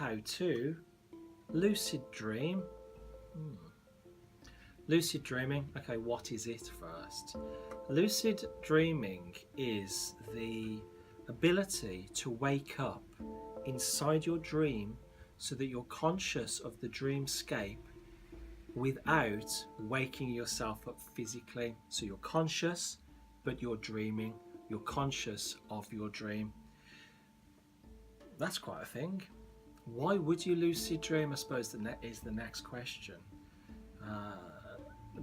how to lucid dream. Lucid dreaming, okay, what is it first? Lucid dreaming is the ability to wake up inside your dream so that you're conscious of the dreamscape without waking yourself up physically. So you're conscious, but you're dreaming. You're conscious of your dream. That's quite a thing. Why would you lucid dream? I suppose is the next question.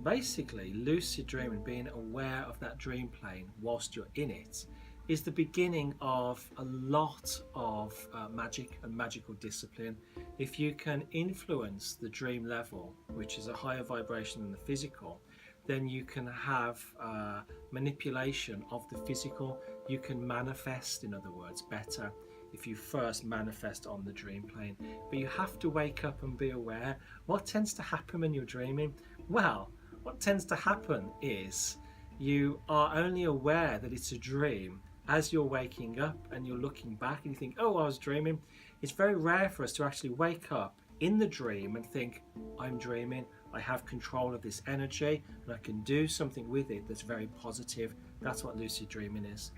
Basically, lucid dreaming, being aware of that dream plane whilst you're in it, is the beginning of a lot of magic and magical discipline. If you can influence the dream level, which is a higher vibration than the physical, then you can have manipulation of the physical. You can manifest, in other words, better if you first manifest on the dream plane. But you have to wake up and be aware. What tends to happen when you're dreaming? Well, what tends to happen is you are only aware that it's a dream as you're waking up and you're looking back and you think, oh, I was dreaming. It's very rare for us to actually wake up in the dream and think, I'm dreaming, I have control of this energy and I can do something with it that's very positive. That's what lucid dreaming is.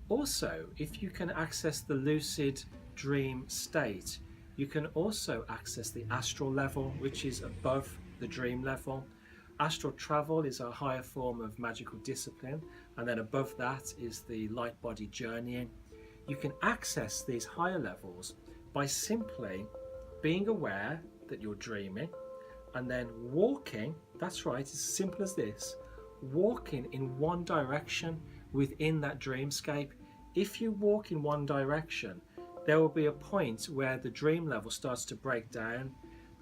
Also, if you can access the lucid dream state, you can also access the astral level, which is above the dream level. Astral travel is a higher form of magical discipline, and then above that is the light body journeying. You can access these higher levels by simply being aware that you're dreaming and then walking. That's right, it's as simple as this, walking in one direction within that dreamscape. If you walk in one direction, there will be a point where the dream level starts to break down.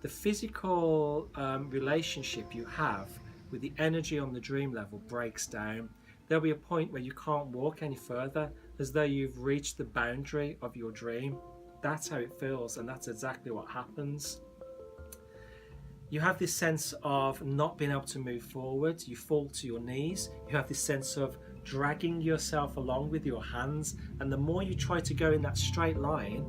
The physical relationship you have with the energy on the dream level breaks down. There'll be a point where you can't walk any further, as though you've reached the boundary of your dream. That's how it feels, and that's exactly what happens. You have this sense of not being able to move forward. You fall to your knees. You have this sense of dragging yourself along with your hands, and the more you try to go in that straight line,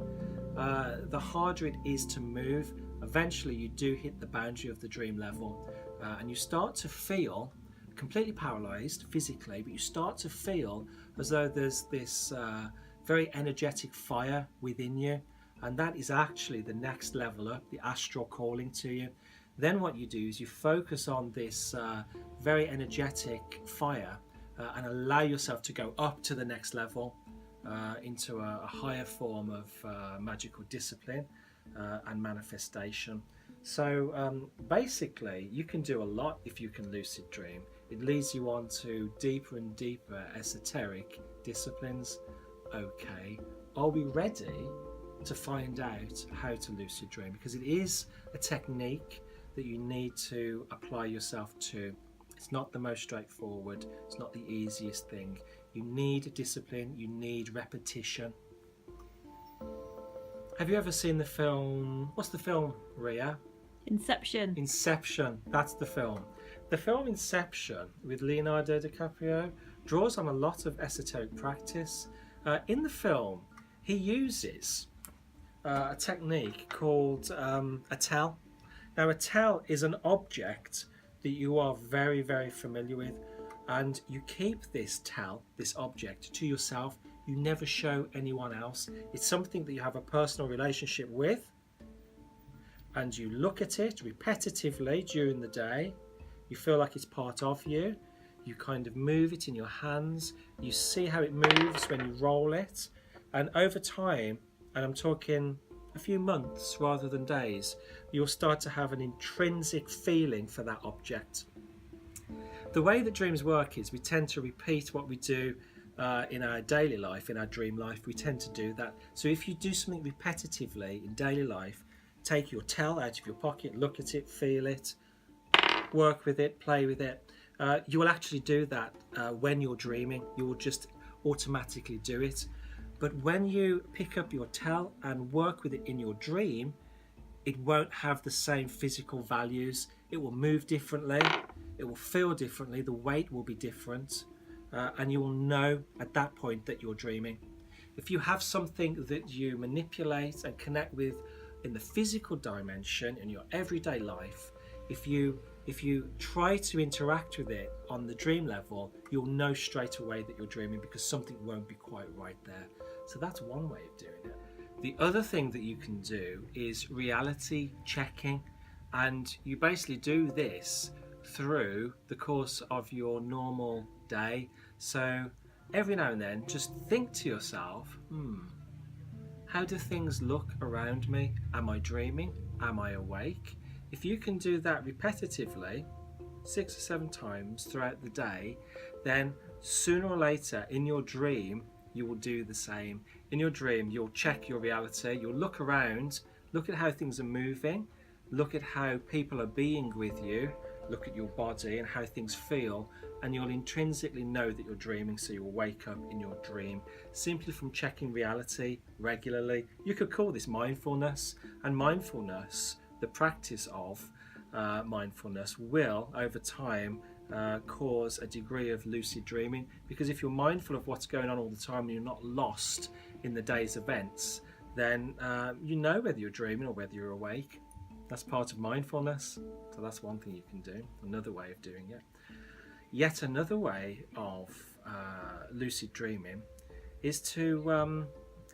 the harder it is to move. Eventually you do hit the boundary of the dream level, and you start to feel completely paralyzed physically, but you start to feel as though there's this very energetic fire within you, and that is actually the next level up, the astral calling to you. Then what you do is you focus on this very energetic fire and allow yourself to go up to the next level, into a higher form of magical discipline and manifestation. So basically you can do a lot if you can lucid dream. It leads you on to deeper and deeper esoteric disciplines. Okay, are we ready to find out how to lucid dream? Because it is a technique that you need to apply yourself to. It's not the most straightforward, it's not the easiest thing. You need discipline, you need repetition. Have you ever seen the film, what's the film, Ria? Inception. Inception, that's the film. The film Inception with Leonardo DiCaprio draws on a lot of esoteric practice. In the film, he uses a technique called a tell. Now, a tell is an object that you are very, very familiar with, and you keep this tell, this object, to yourself. You never show anyone else. It's something that you have a personal relationship with, and you look at it repetitively during the day. You feel like it's part of you. You kind of move it in your hands. You see how it moves when you roll it, and over time, and I'm talking a few months rather than days, you'll start to have an intrinsic feeling for that object. The way that dreams work is we tend to repeat what we do in our daily life, in our dream life. We tend to do that. So if you do something repetitively in daily life, take your tell out of your pocket, look at it, feel it, work with it, play with it. You will actually do that when you're dreaming. You will just automatically do it. But when you pick up your tell and work with it in your dream, it won't have the same physical values. It will move differently. It will feel differently. The weight will be different. And you will know at that point that you're dreaming. If you have something that you manipulate and connect with in the physical dimension, in your everyday life, if you try to interact with it on the dream level, you'll know straight away that you're dreaming because something won't be quite right there. So that's one way of doing it. The other thing that you can do is reality checking, and you basically do this through the course of your normal day. So every now and then just think to yourself, how do things look around me? Am I dreaming? Am I awake? If you can do that repetitively 6 or 7 times throughout the day, then sooner or later in your dream you will do the same. In your dream you'll check your reality, you'll look around, look at how things are moving, look at how people are being with you, look at your body and how things feel, and you'll intrinsically know that you're dreaming, so you'll wake up in your dream simply from checking reality regularly. You could call this mindfulness, and mindfulness, the practice of mindfulness, will over time cause a degree of lucid dreaming, because if you're mindful of what's going on all the time and you're not lost in the day's events, then you know whether you're dreaming or whether you're awake. That's part of mindfulness. So that's one thing you can do, another way of doing it. Yet another way of lucid dreaming is to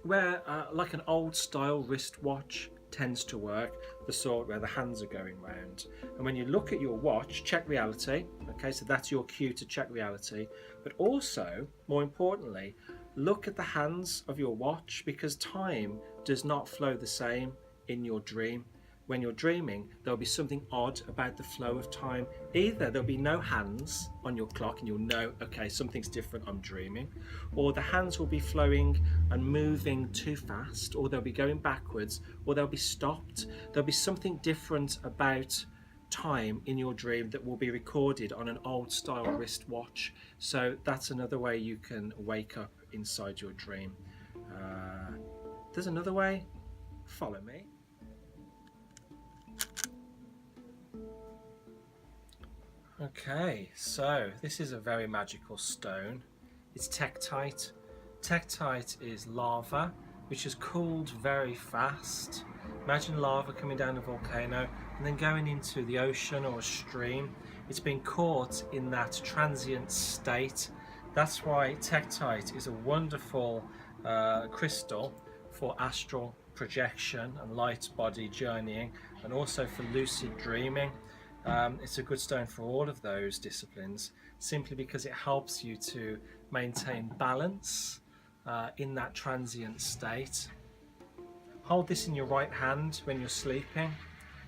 wear like an old style wristwatch. Tends to work, the sort where the hands are going round, and when you look at your watch, check reality. Okay, so that's your cue to check reality, but also more importantly, look at the hands of your watch, because time does not flow the same in your dream. When you're dreaming, there'll be something odd about the flow of time. Either there'll be no hands on your clock and you'll know, okay, something's different, I'm dreaming, or the hands will be flowing and moving too fast, or they'll be going backwards, or they'll be stopped. There'll be something different about time in your dream that will be recorded on an old style wristwatch. So that's another way you can wake up inside your dream. There's another way. Follow me. Okay, so this is a very magical stone. It's tektite. Tektite is lava, which has cooled very fast. Imagine lava coming down a volcano and then going into the ocean or a stream. It's been caught in that transient state. That's why tektite is a wonderful crystal for astral projection and light body journeying, and also for lucid dreaming. It's a good stone for all of those disciplines, simply because it helps you to maintain balance in that transient state. Hold this in your right hand when you're sleeping.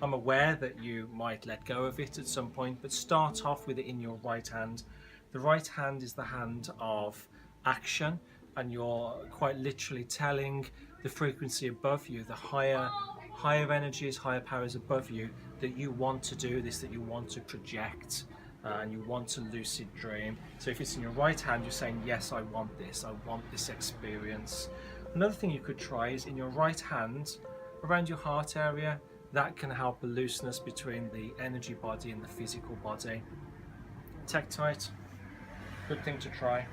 I'm aware that you might let go of it at some point, but start off with it in your right hand. The right hand is the hand of action, and you're quite literally telling the frequency above you, the higher energies, higher powers above you, that you want to do this, that you want to project, and you want to lucid dream. So if it's in your right hand, you're saying, yes, I want this experience. Another thing you could try is in your right hand, around your heart area. That can help a looseness between the energy body and the physical body. Tektite, good thing to try.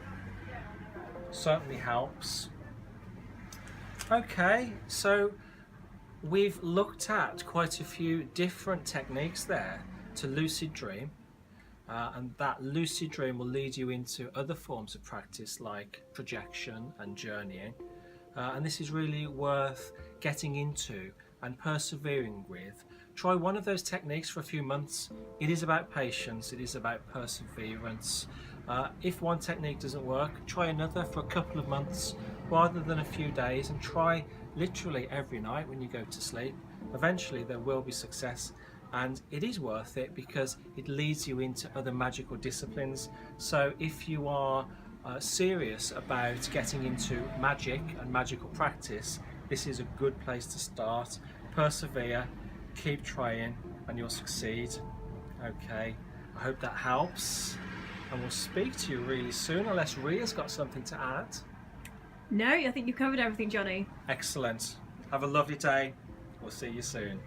Certainly helps. Okay, so we've looked at quite a few different techniques there to lucid dream, and that lucid dream will lead you into other forms of practice like projection and journeying, and this is really worth getting into and persevering with. Try one of those techniques for a few months. It is about patience, it is about perseverance. If one technique doesn't work, try another for a couple of months rather than a few days, and try literally every night when you go to sleep. Eventually there will be success, and it is worth it because it leads you into other magical disciplines. So if you are serious about getting into magic and magical practice, this is a good place to start. Persevere, keep trying, and you'll succeed. Okay, I hope that helps, and we'll speak to you really soon, unless Ria's got something to add. No, I think you've covered everything, Johnny. Excellent. Have a lovely day. We'll see you soon.